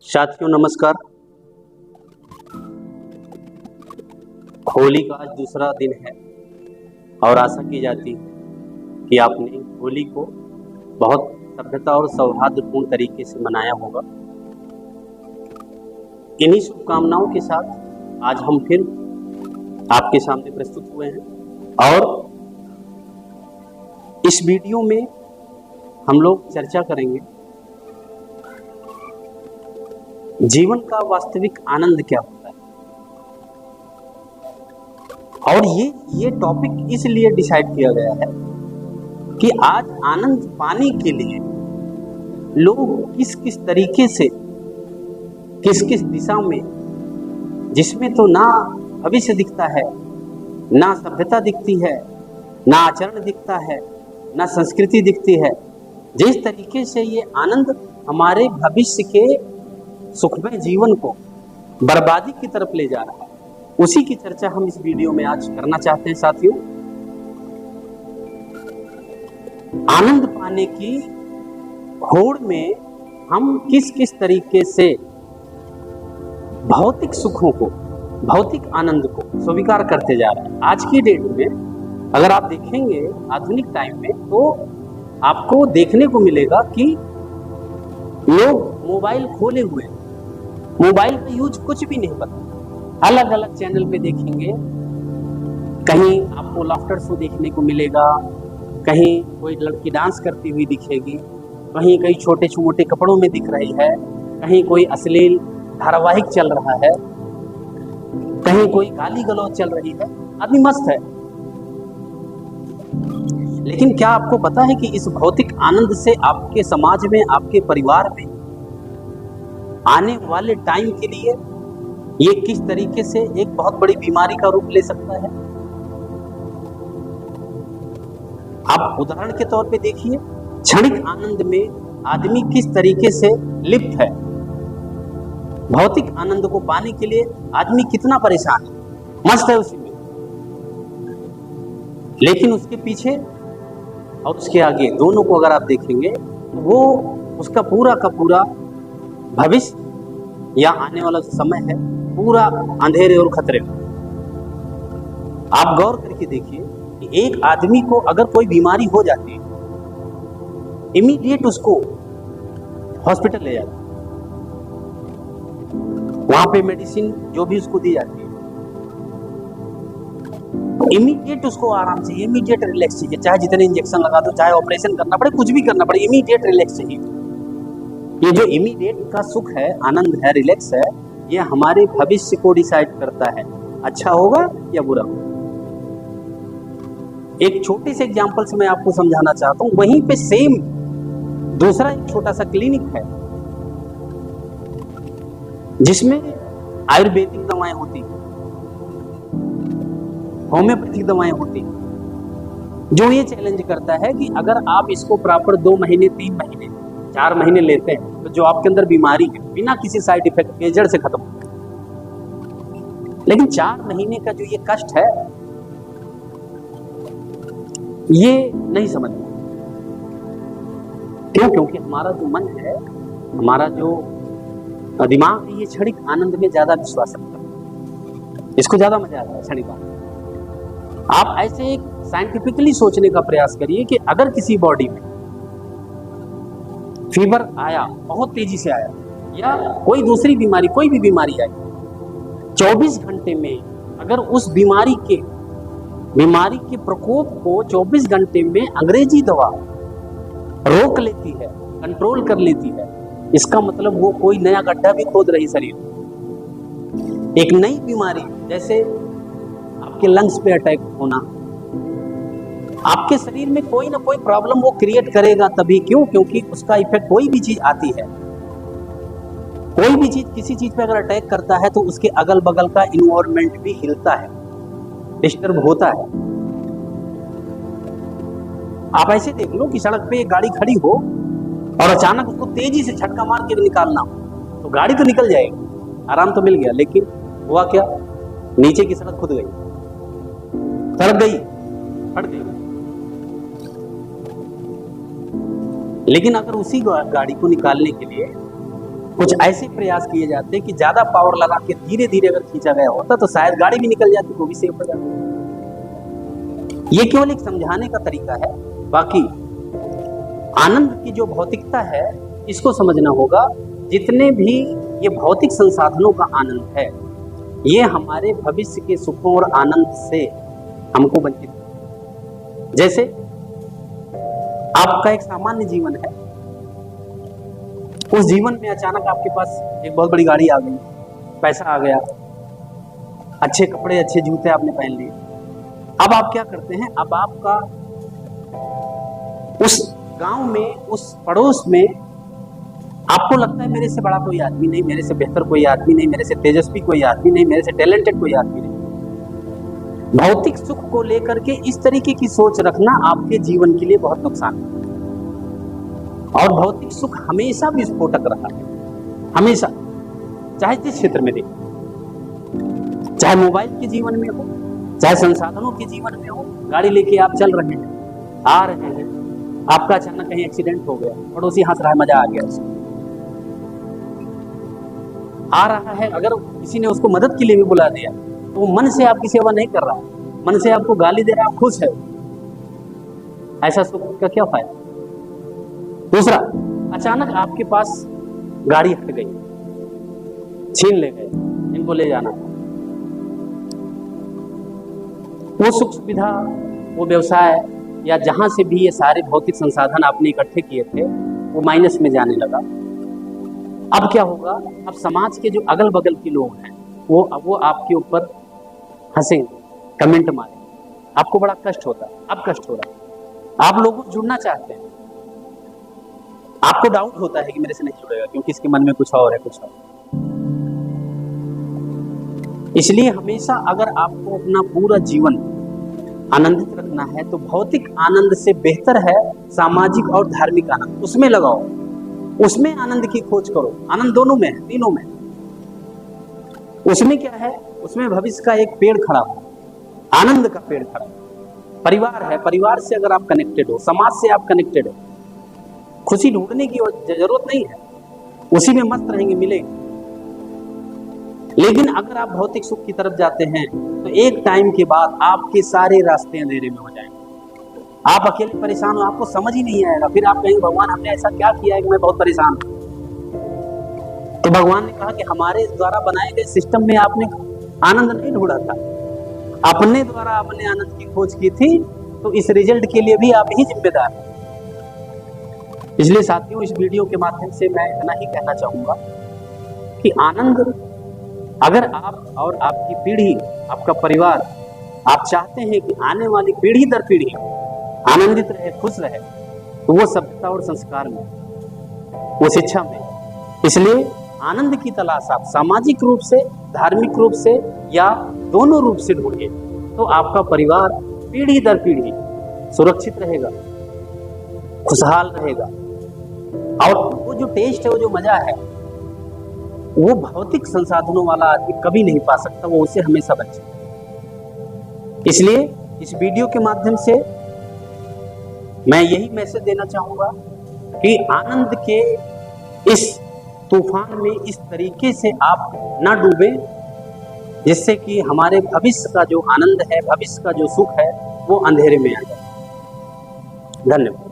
साथियों नमस्कार। होली का आज दूसरा दिन है और आशा की जाती है कि आपने होली को बहुत सभ्यता और सौहार्दपूर्ण तरीके से मनाया होगा। इन्हीं शुभकामनाओं के साथ आज हम फिर आपके सामने प्रस्तुत हुए हैं और इस वीडियो में हम लोग चर्चा करेंगे जीवन का वास्तविक आनंद क्या होता है। और ये टॉपिक इसलिए डिसाइड किया गया है कि आज आनंद पाने के लिए लोग किस किस तरीके से, किस किस दिशा में, जिसमें तो ना भविष्य दिखता है, ना सभ्यता दिखती है, ना आचरण दिखता है, ना संस्कृति दिखती है, जिस तरीके से ये आनंद हमारे भविष्य के सुखमय जीवन को बर्बादी की तरफ ले जा रहा है, उसी की चर्चा हम इस वीडियो में आज करना चाहते हैं। साथियों, आनंद पाने की होड़ में हम किस किस तरीके से भौतिक सुखों को, भौतिक आनंद को स्वीकार करते जा रहे हैं। आज की डेट में अगर आप देखेंगे आधुनिक टाइम में, तो आपको देखने को मिलेगा कि लोग मोबाइल खोले हुए, मोबाइल का यूज कुछ भी नहीं पता। अलग अलग चैनल पे देखेंगे, कहीं आपको लाफ्टर शो देखने को मिलेगा, कहीं कोई लड़की डांस करती हुई दिखेगी, कहीं कई छोटे छोटे कपड़ों में दिख रही है, कहीं कोई अश्लील धारावाहिक चल रहा है, कहीं कोई गाली गलौज चल रही है। आदमी मस्त है। लेकिन क्या आपको पता है कि इस भौतिक आनंद से आपके समाज में, आपके परिवार में आने वाले टाइम के लिए ये किस तरीके से एक बहुत बड़ी बीमारी का रूप ले सकता है। आप उदाहरण के तौर पे देखिए, क्षणिक आनंद में आदमी किस तरीके से लिप्त है। भौतिक आनंद को पाने के लिए आदमी कितना परेशान है, मस्त है उसी में, लेकिन उसके पीछे और उसके आगे दोनों को अगर आप देखेंगे तो वो उसका पूरा का पूरा भविष्य या आने वाला जो समय है पूरा अंधेरे और खतरे में। आप गौर करके देखिए कि एक आदमी को अगर कोई बीमारी हो जाती है, इमीडिएट उसको हॉस्पिटल ले जाते हैं, वहां पे मेडिसिन जो भी उसको दी जाती है, इमीडिएट उसको आराम चाहिए, इमीडिएट रिलैक्स चाहिए। चाहे जितने इंजेक्शन लगा दो, चाहे ऑपरेशन करना पड़े, कुछ भी करना पड़े, इमीडिएट रिलैक्स चाहिए। ये जो इमीडिएट का सुख है, आनंद है, रिलैक्स है, ये हमारे भविष्य को डिसाइड करता है, अच्छा होगा या बुरा होगा। एक छोटे से एग्जांपल से मैं आपको समझाना चाहता हूं। वहीं पे सेम दूसरा एक छोटा सा क्लिनिक है जिसमें आयुर्वेदिक दवाएं होती, होम्योपैथिक दवाएं होती, जो ये चैलेंज करता है कि अगर आप इसको प्रॉपर 2 महीने, 3 महीने, 4 महीने लेते हैं तो जो आपके अंदर बीमारी है बिना किसी साइड इफेक्ट के जड़ से खत्म हो। लेकिन 4 महीने का जो ये कष्ट है, ये नहीं समझ में। क्यों? क्योंकि हमारा जो मन है, हमारा जो दिमाग है, ये क्षणिक आनंद में ज्यादा विश्वास रखता है, इसको ज्यादा मजा आता है क्षणिक आनंद। आप ऐसे एक साइंटिफिकली सोचने का प्रयास करिए कि अगर किसी बॉडी में फीवर आया, बहुत तेजी से आया, या कोई दूसरी बीमारी, कोई भी बीमारी आई, 24 घंटे में अगर उस बीमारी के प्रकोप को 24 घंटे में अंग्रेजी दवा रोक लेती है, कंट्रोल कर लेती है, इसका मतलब वो कोई नया गड्ढा भी खोद रही शरीर। एक नई बीमारी, जैसे आपके लंग्स पे अटैक होना, आपके शरीर में कोई ना कोई प्रॉब्लम वो क्रिएट करेगा तभी। क्यों? क्योंकि उसका इफेक्ट, कोई भी चीज आती है, कोई भी चीज किसी चीज पे अगर अटैक करता है तो उसके अगल बगल का इन्वायरमेंट भी हिलता है, डिस्टर्ब होता है। आप ऐसे देख लो कि सड़क पे एक गाड़ी खड़ी हो और अचानक उसको तेजी से झटका मार के निकालना हो, तो गाड़ी तो निकल जाएगी, आराम तो मिल गया, लेकिन हुआ क्या? नीचे की सड़क खुद गई, सड़क गई, फट गई। लेकिन अगर उसी गाड़ी को निकालने के लिए कुछ ऐसे प्रयास किए जाते हैं कि ज्यादा पावर लगा के धीरे धीरे अगर खींचा गया होता तो शायद गाड़ी भी निकल जाती, वो भी सेफ हो जाती। ये केवल एक समझाने का तरीका है। बाकी आनंद की जो भौतिकता है इसको समझना होगा। जितने भी ये भौतिक संसाधनों का आनंद है ये हमारे भविष्य के सुखों और आनंद से हमको वंचित है। जैसे आपका एक सामान्य जीवन है, उस जीवन में अचानक आपके पास एक बहुत बड़ी गाड़ी आ गई, पैसा आ गया, अच्छे कपड़े अच्छे जूते आपने पहन लिए। अब आप क्या करते हैं, अब आपका उस गांव में, उस पड़ोस में आपको लगता है मेरे से बड़ा कोई आदमी नहीं, मेरे से बेहतर कोई आदमी नहीं, मेरे से तेजस्वी कोई आदमी नहीं, मेरे से टैलेंटेड कोई आदमी नहीं। भौतिक सुख को लेकर के इस तरीके की सोच रखना आपके जीवन के लिए बहुत नुकसान है। और भौतिक सुख हमेशा विस्फोटक रहा है, हमेशा, चाहे जिस क्षेत्र में देखो, चाहे मोबाइल के जीवन में हो, चाहे संसाधनों के जीवन में हो। गाड़ी लेके आप चल रहे हैं, आ रहे हैं, आपका अचानक कहीं एक्सीडेंट हो गया, पड़ोसी हंस रहा है, मजा आ गया उसको, आ रहा है, अगर किसी ने उसको मदद के लिए भी बुला दिया तो वो मन से आपकी सेवा नहीं कर रहा है, मन से आपको गाली दे रहा है, खुश है। ऐसा सुख का क्या फायदा। दूसरा, अचानक आपके पास गाड़ी हट गई, छीन ले गए, इनको ले जाना, वो सुख सुविधा, वो व्यवसाय या जहां से भी ये सारे भौतिक संसाधन आपने इकट्ठे किए थे वो माइनस में जाने लगा। अब क्या होगा, अब समाज के जो अगल बगल के लोग हैं वो आपके ऊपर हंसेंगे, कमेंट मारेंगे, आपको बड़ा कष्ट होता है। अब कष्ट हो रहा है, आप लोगों को जुड़ना चाहते हैं, आपको डाउट होता है कि मेरे से नहीं जुड़ेगा क्योंकि इसके मन में कुछ और है, कुछ और। इसलिए हमेशा अगर आपको अपना पूरा जीवन आनंदित रखना है तो भौतिक आनंद से बेहतर है सामाजिक और धार्मिक आनंद, उसमें लगाओ, उसमें आनंद की खोज करो। आनंद दोनों में है, तीनों में। उसमें क्या है, उसमें भविष्य का एक पेड़ खड़ा हो, आनंद का पेड़ खड़ा हो, परिवार है, परिवार से अगर आप कनेक्टेड हो, समाज से आप कनेक्टेड हो, खुशी ढूंढने की जरूरत नहीं है, उसी में मस्त रहेंगे, मिलेंगे। लेकिन अगर आप भौतिक सुख की तरफ जाते हैं तो एक टाइम के बाद आपके सारे रास्ते अंधेरे में हो जाएंगे, आप अकेले परेशान हो, आपको समझ ही नहीं आएगा। फिर आप कहेंगे भगवान हमने ऐसा क्या किया है कि मैं बहुत परेशान हूं। तो भगवान ने कहा कि हमारे द्वारा बनाए गए सिस्टम में आपने आनंद नहीं ढूंढा था, अपने द्वारा आपने आनंद की खोज की थी, तो इस रिजल्ट के लिए भी आप ही जिम्मेदार हैं। इसलिए साथियों, इस वीडियो के माध्यम से मैं इतना ही कहना चाहूंगा कि आनंद, अगर आप और आपकी पीढ़ी, आपका परिवार, आप चाहते हैं कि आने वाली पीढ़ी दर पीढ़ी आनंदित रहे, खुश रहे, तो वो सभ्यता और संस्कार में, वो शिक्षा में। इसलिए आनंद की तलाश आप सामाजिक रूप से, धार्मिक रूप से या दोनों रूप से ढूंढिए, तो आपका परिवार पीढ़ी दर पीढ़ी सुरक्षित रहेगा, खुशहाल रहेगा। और वो जो टेस्ट है, वो जो मजा है, वो भौतिक संसाधनों वाला आदमी कभी नहीं पा सकता, वो उसे हमेशा बचे। इसलिए इस वीडियो के माध्यम से मैं यही मैसेज देना चाहूंगा कि आनंद के इस तूफान में इस तरीके से आप ना डूबे जिससे कि हमारे भविष्य का जो आनंद है, भविष्य का जो सुख है, वो अंधेरे में आ जाए। धन्यवाद।